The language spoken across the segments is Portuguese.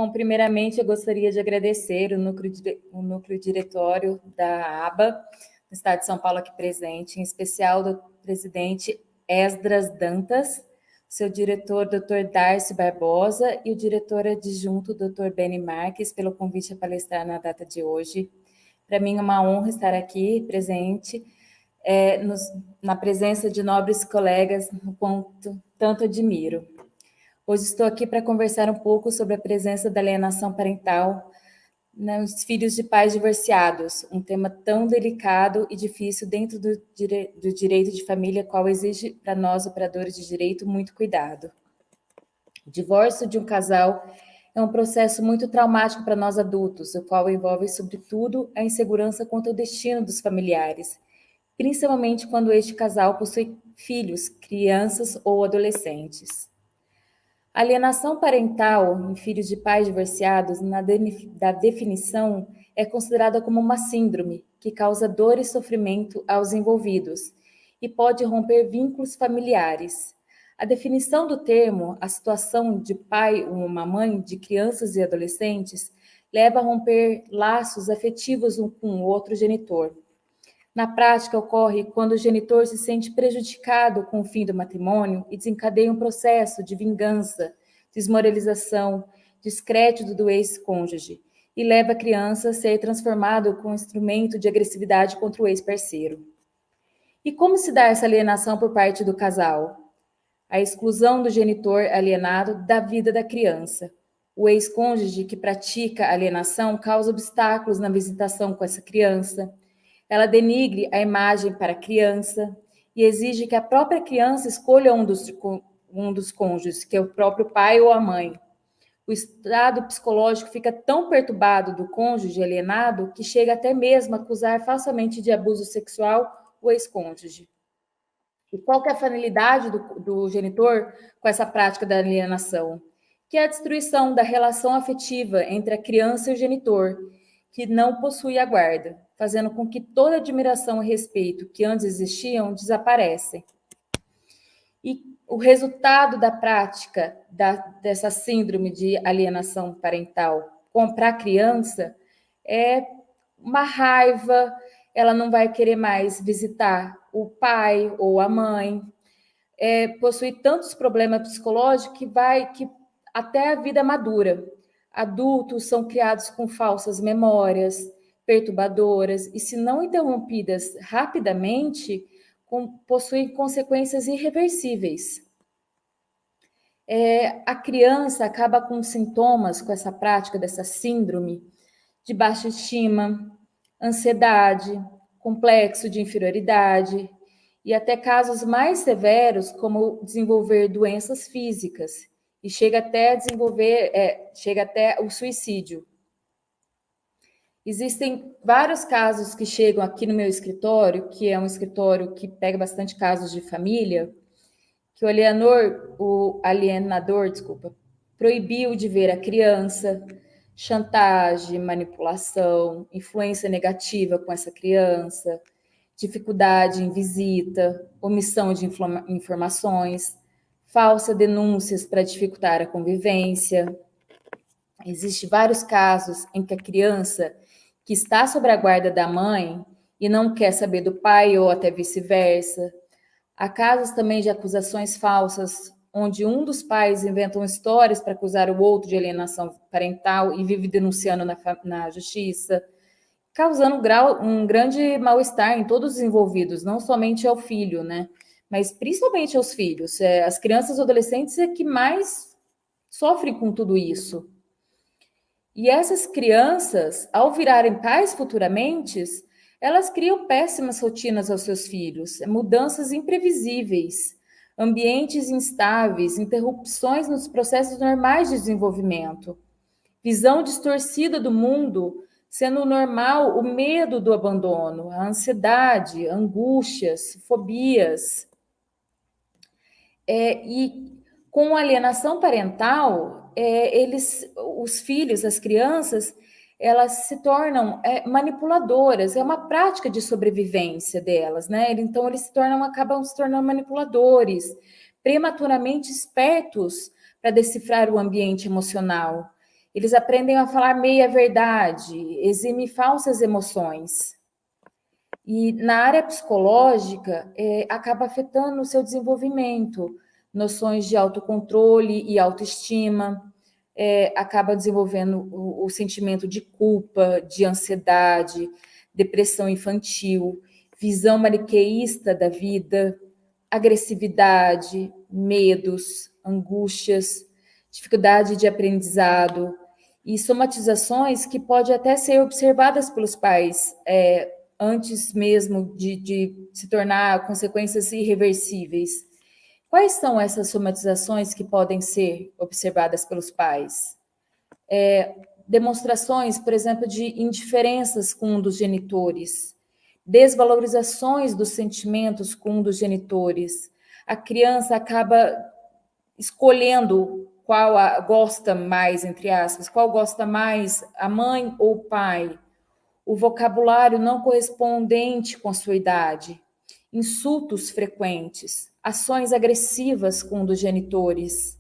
Bom, primeiramente eu gostaria de agradecer o núcleo diretório da ABA, do Estado de São Paulo aqui presente, em especial do presidente Esdras Dantas, seu diretor, Dr. Darcy Barbosa, e o diretor adjunto, Dr. Beni Marques, pelo convite a palestrar na data de hoje. Para mim é uma honra estar aqui presente, na presença de nobres colegas, no quanto tanto admiro. Hoje estou aqui para conversar um pouco sobre a presença da alienação parental nos filhos de pais divorciados, um tema tão delicado e difícil dentro do direito de família, qual exige para nós, operadores de direito, muito cuidado. O divórcio de um casal é um processo muito traumático para nós adultos, o qual envolve, sobretudo, a insegurança quanto ao destino dos familiares, principalmente quando este casal possui filhos, crianças ou adolescentes. A alienação parental em filhos de pais divorciados, da definição, é considerada como uma síndrome que causa dor e sofrimento aos envolvidos e pode romper vínculos familiares. A definição do termo, a situação de pai ou uma mãe de crianças e adolescentes, leva a romper laços afetivos um com o outro genitor. Na prática, ocorre quando o genitor se sente prejudicado com o fim do matrimônio e desencadeia um processo de vingança, desmoralização, descrédito do ex-cônjuge e leva a criança a ser transformado com um instrumento de agressividade contra o ex-parceiro. E como se dá essa alienação por parte do casal? A exclusão do genitor alienado da vida da criança. O ex-cônjuge que pratica a alienação causa obstáculos na visitação com essa criança. Ela denigre a imagem para a criança e exige que a própria criança escolha um dos cônjuges, que é o próprio pai ou a mãe. O estado psicológico fica tão perturbado do cônjuge alienado que chega até mesmo a acusar facilmente de abuso sexual o ex-cônjuge. E qual que é a finalidade do genitor com essa prática da alienação? Que é a destruição da relação afetiva entre a criança e o genitor, que não possui a guarda, fazendo com que toda admiração e respeito que antes existiam desaparecem. E o resultado da prática dessa síndrome de alienação parental para a criança é uma raiva, ela não vai querer mais visitar o pai ou a mãe, possui tantos problemas psicológicos que até a vida madura. Adultos são criados com falsas memórias, perturbadoras, e se não interrompidas rapidamente, possuem consequências irreversíveis. A criança acaba com sintomas, com essa prática dessa síndrome, de baixa estima, ansiedade, complexo de inferioridade, e até casos mais severos, como desenvolver doenças físicas, e chega até o suicídio. Existem vários casos que chegam aqui no meu escritório, que é um escritório que pega bastante casos de família, que o alienador, proibiu de ver a criança, chantagem, manipulação, influência negativa com essa criança, dificuldade em visita, omissão de informações, falsas denúncias para dificultar a convivência. Existem vários casos em que a criança que está sob a guarda da mãe e não quer saber do pai ou até vice-versa. Há casos também de acusações falsas, onde um dos pais inventam histórias para acusar o outro de alienação parental e vive denunciando na justiça, causando um grande mal-estar em todos os envolvidos, não somente ao filho, né? Mas principalmente aos filhos. As crianças e adolescentes é que mais sofrem com tudo isso. E essas crianças, ao virarem pais futuramente, elas criam péssimas rotinas aos seus filhos, mudanças imprevisíveis, ambientes instáveis, interrupções nos processos normais de desenvolvimento, visão distorcida do mundo, sendo normal o medo do abandono, a ansiedade, angústias, fobias. E com a alienação parental, os filhos, as crianças, elas se tornam manipuladoras, é uma prática de sobrevivência delas, né? Então, acabam se tornando manipuladores, prematuramente espertos para decifrar o ambiente emocional. Eles aprendem a falar meia-verdade, exime falsas emoções. E na área psicológica, acaba afetando o seu desenvolvimento, noções de autocontrole e autoestima, acaba desenvolvendo o sentimento de culpa, de ansiedade, depressão infantil, visão maniqueísta da vida, agressividade, medos, angústias, dificuldade de aprendizado e somatizações que podem até ser observadas pelos pais antes mesmo de se tornar consequências irreversíveis. Quais são essas somatizações que podem ser observadas pelos pais? Demonstrações, por exemplo, de indiferenças com um dos genitores, desvalorizações dos sentimentos com um dos genitores. A criança acaba escolhendo qual gosta mais, entre aspas, qual gosta mais, a mãe ou o pai. O vocabulário não correspondente com a sua idade, insultos frequentes, ações agressivas com um dos genitores,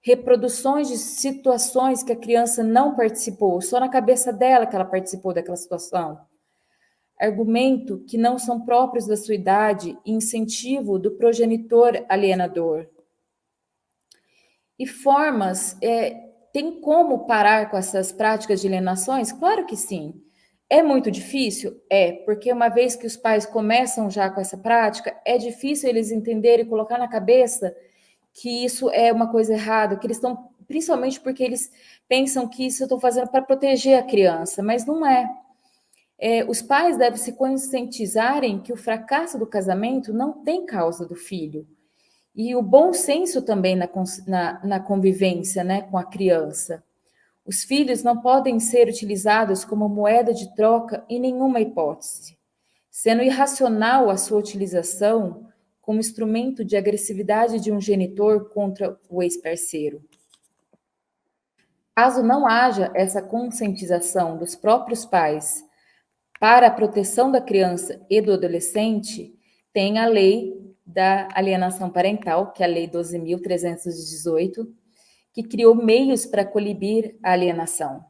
reproduções de situações que a criança não participou, só na cabeça dela que ela participou daquela situação. Argumento que não são próprios da sua idade e incentivo do progenitor alienador. E formas, tem como parar com essas práticas de alienações? Claro que sim. É muito difícil? Porque uma vez que os pais começam já com essa prática, é difícil eles entenderem e colocar na cabeça que isso é uma coisa errada, que eles estão, principalmente porque eles pensam que isso eu estou fazendo para proteger a criança, mas não é. Os pais devem se conscientizarem que o fracasso do casamento não tem causa do filho. E o bom senso também na convivência, né, com a criança. Os filhos não podem ser utilizados como moeda de troca em nenhuma hipótese, sendo irracional a sua utilização como instrumento de agressividade de um genitor contra o ex-parceiro. Caso não haja essa conscientização dos próprios pais para a proteção da criança e do adolescente, tem a lei da alienação parental, que é a Lei 12.318, que criou meios para coibir a alienação.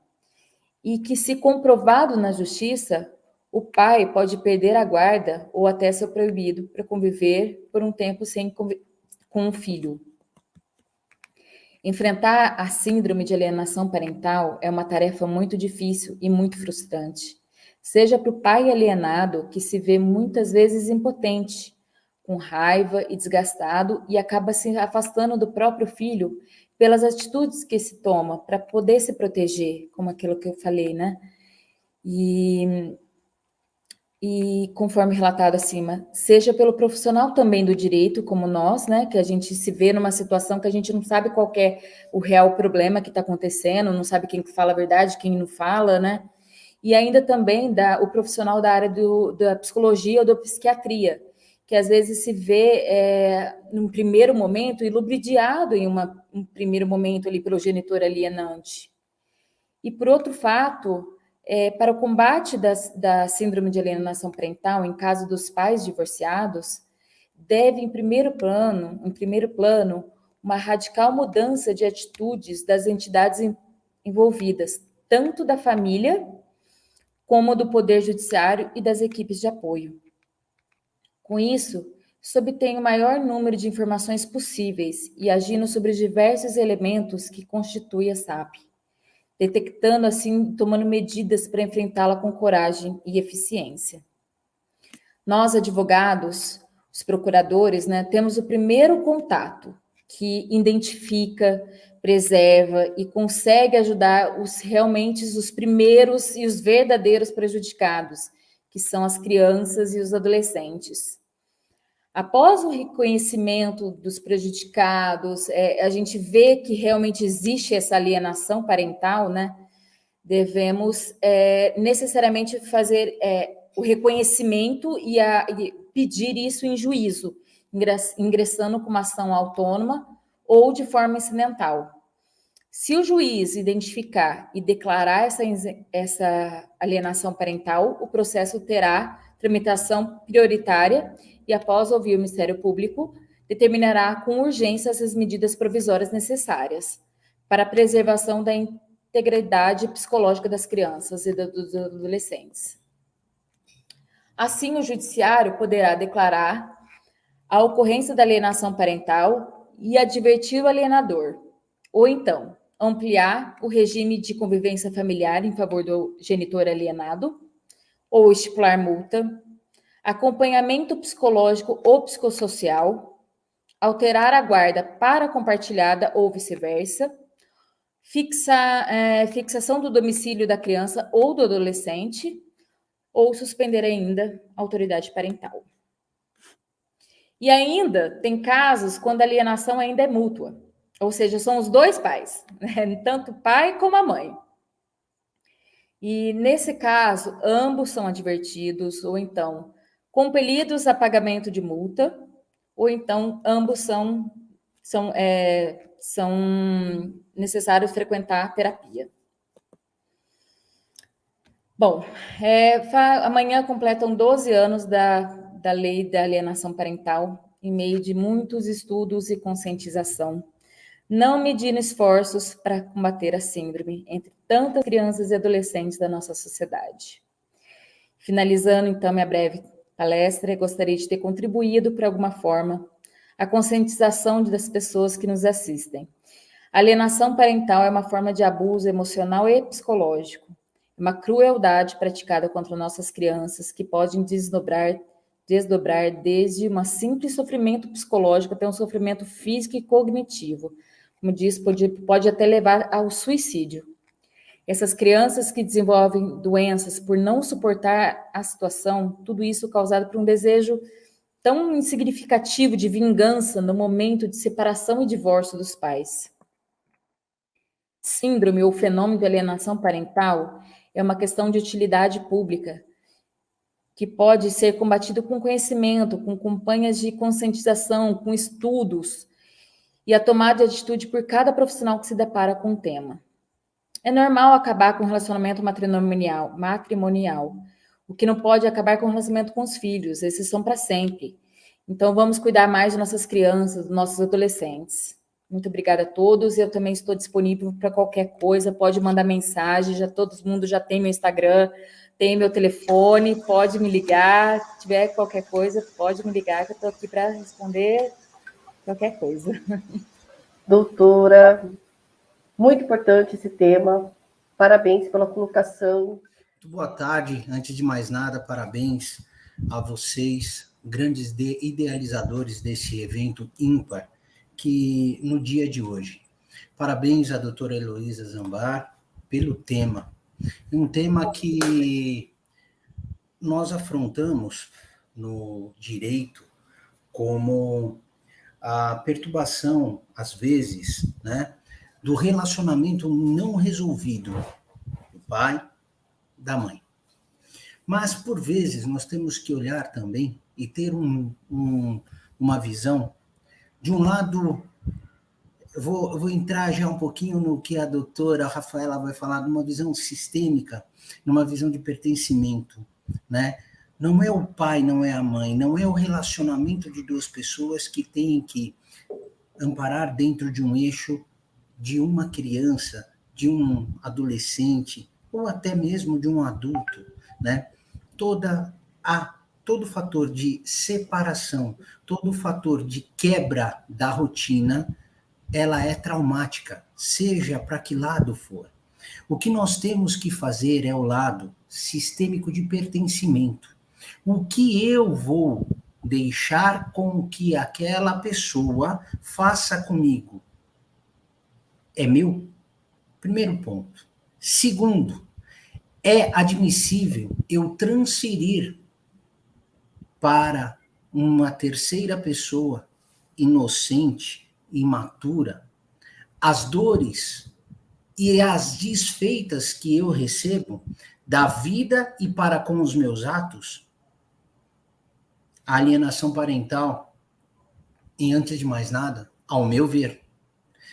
E que, se comprovado na justiça, o pai pode perder a guarda ou até ser proibido para conviver por um tempo com o filho. Enfrentar a síndrome de alienação parental é uma tarefa muito difícil e muito frustrante. Seja para o pai alienado, que se vê muitas vezes impotente, com raiva e desgastado, e acaba se afastando do próprio filho pelas atitudes que se toma para poder se proteger, como aquilo que eu falei, né? E conforme relatado acima, seja pelo profissional também do direito, como nós, né, que a gente se vê numa situação que a gente não sabe qual é o real problema que está acontecendo, não sabe quem fala a verdade, quem não fala, né? E ainda também o profissional da área da psicologia ou da psiquiatria, que às vezes se vê num primeiro momento iludibriado em um primeiro momento ali pelo genitor alienante. E por outro fato, para o combate da síndrome de alienação parental, em caso dos pais divorciados, deve, em primeiro plano, uma radical mudança de atitudes das entidades envolvidas, tanto da família como do Poder Judiciário e das equipes de apoio. Com isso, se obtém o maior número de informações possíveis e agindo sobre os diversos elementos que constituem a SAP, detectando assim, tomando medidas para enfrentá-la com coragem e eficiência. Nós, advogados, os procuradores, né, temos o primeiro contato, que identifica, preserva e consegue ajudar realmente os primeiros e os verdadeiros prejudicados, que são as crianças e os adolescentes. Após o reconhecimento dos prejudicados, a gente vê que realmente existe essa alienação parental, né? Devemos necessariamente fazer o reconhecimento e pedir isso em juízo, ingressando com uma ação autônoma ou de forma incidental. Se o juiz identificar e declarar essa alienação parental, o processo terá tramitação prioritária e, após ouvir o Ministério Público, determinará com urgência as medidas provisórias necessárias para a preservação da integridade psicológica das crianças e dos adolescentes. Assim, o judiciário poderá declarar a ocorrência da alienação parental e advertir o alienador, ou então ampliar o regime de convivência familiar em favor do genitor alienado, ou estipular multa, acompanhamento psicológico ou psicossocial, alterar a guarda para compartilhada ou vice-versa, fixação do domicílio da criança ou do adolescente, ou suspender ainda a autoridade parental. E ainda tem casos quando a alienação ainda é mútua, ou seja, são os dois pais, né? Tanto o pai como a mãe. E nesse caso, ambos são advertidos, ou então compelidos a pagamento de multa, ou então ambos são necessários frequentar terapia. Bom, amanhã completam 12 anos da lei da alienação parental, em meio de muitos estudos e conscientização, não medindo esforços para combater a síndrome entre tantas crianças e adolescentes da nossa sociedade. Finalizando, então, minha breve palestra, gostaria de ter contribuído, por alguma forma, a conscientização das pessoas que nos assistem. A alienação parental é uma forma de abuso emocional e psicológico, uma crueldade praticada contra nossas crianças que podem desdobrar desde um simples sofrimento psicológico até um sofrimento físico e cognitivo. Como diz, pode até levar ao suicídio. Essas crianças que desenvolvem doenças por não suportar a situação, tudo isso causado por um desejo tão insignificativo de vingança no momento de separação e divórcio dos pais. Síndrome ou fenômeno de alienação parental é uma questão de utilidade pública que pode ser combatido com conhecimento, com campanhas de conscientização, com estudos e a tomada de atitude por cada profissional que se depara com o tema. É normal acabar com o relacionamento matrimonial. O que não pode acabar com o relacionamento com os filhos, esses são para sempre. Então, vamos cuidar mais de nossas crianças, dos nossos adolescentes. Muito obrigada a todos. Eu também estou disponível para qualquer coisa. Pode mandar mensagem. Todo mundo já tem meu Instagram, tem meu telefone. Pode me ligar. Se tiver qualquer coisa, pode me ligar, que eu estou aqui para responder qualquer coisa. Doutora, muito importante esse tema. Parabéns pela colocação. Muito boa tarde. Antes de mais nada, parabéns a vocês, grandes idealizadores desse evento ímpar, que no dia de hoje. Parabéns à doutora Heloísa Zambar pelo tema. Um tema que nós afrontamos no direito como a perturbação, às vezes, né, do relacionamento não resolvido do pai, da mãe. Mas, por vezes, nós temos que olhar também e ter uma visão. De um lado, eu vou entrar já um pouquinho no que a doutora Rafaela vai falar, de uma visão sistêmica, numa visão de pertencimento, né? Não é o pai, não é a mãe, não é o relacionamento de duas pessoas que têm que amparar dentro de um eixo de uma criança, de um adolescente, ou até mesmo de um adulto, né? Todo fator de separação, todo fator de quebra da rotina, ela é traumática, seja para que lado for. O que nós temos que fazer é o lado sistêmico de pertencimento. O que eu vou deixar com que aquela pessoa faça comigo é meu? Primeiro ponto. Segundo, é admissível eu transferir para uma terceira pessoa inocente, imatura, as dores e as desfeitas que eu recebo da vida e para com os meus atos? A alienação parental, e antes de mais nada, ao meu ver,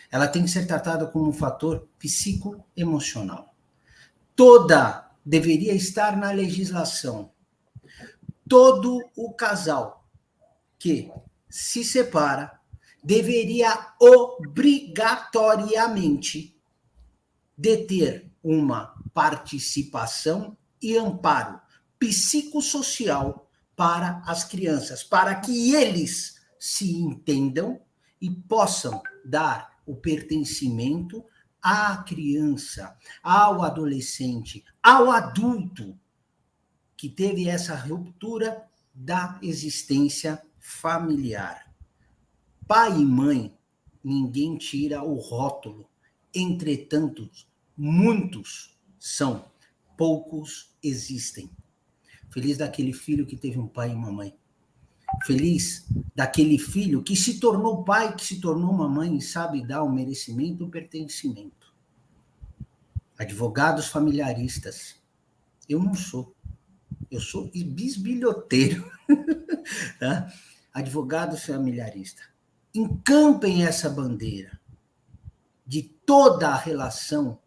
ela tem que ser tratada como um fator psicoemocional. Deveria estar na legislação. Todo o casal que se separa deveria obrigatoriamente de ter uma participação e amparo psicossocial para as crianças, para que eles se entendam e possam dar o pertencimento à criança, ao adolescente, ao adulto que teve essa ruptura da existência familiar. Pai e mãe, ninguém tira o rótulo. Entretanto, muitos são, poucos existem. Feliz daquele filho que teve um pai e uma mãe. Feliz daquele filho que se tornou pai, que se tornou uma mãe e sabe dar o merecimento e o pertencimento. Advogados familiaristas. Eu não sou. Eu sou bisbilhoteiro. Tá? Advogado familiarista. Encampem essa bandeira de toda a relação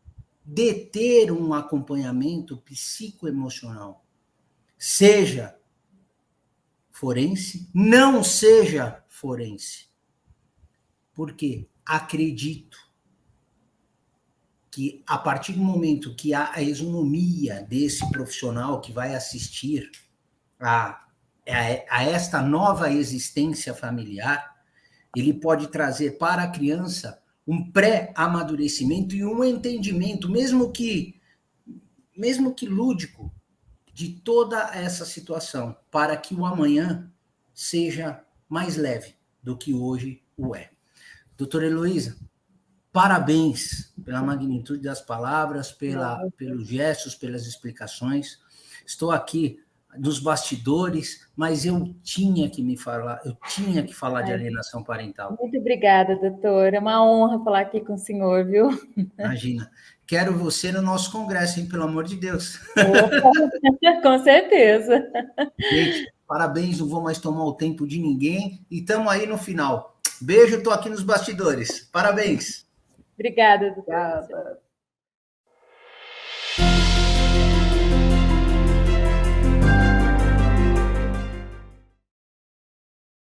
de ter um acompanhamento psicoemocional. Seja forense, não seja forense. Porque acredito que a partir do momento que há a isonomia desse profissional que vai assistir a esta nova existência familiar, ele pode trazer para a criança um pré-amadurecimento e um entendimento, mesmo que lúdico, de toda essa situação, para que o amanhã seja mais leve do que hoje o é. Doutora Heloísa, parabéns pela magnitude das palavras, pelos gestos, pelas explicações. Estou aqui nos bastidores, mas eu tinha que falar de alienação parental. Muito obrigada, doutor. É uma honra falar aqui com o senhor, viu? Imagina. Quero você no nosso congresso, hein? Pelo amor de Deus. Opa, com certeza. Gente, parabéns, não vou mais tomar o tempo de ninguém. E estamos aí no final. Beijo, estou aqui nos bastidores. Parabéns. Obrigada, doutor. Obrigada.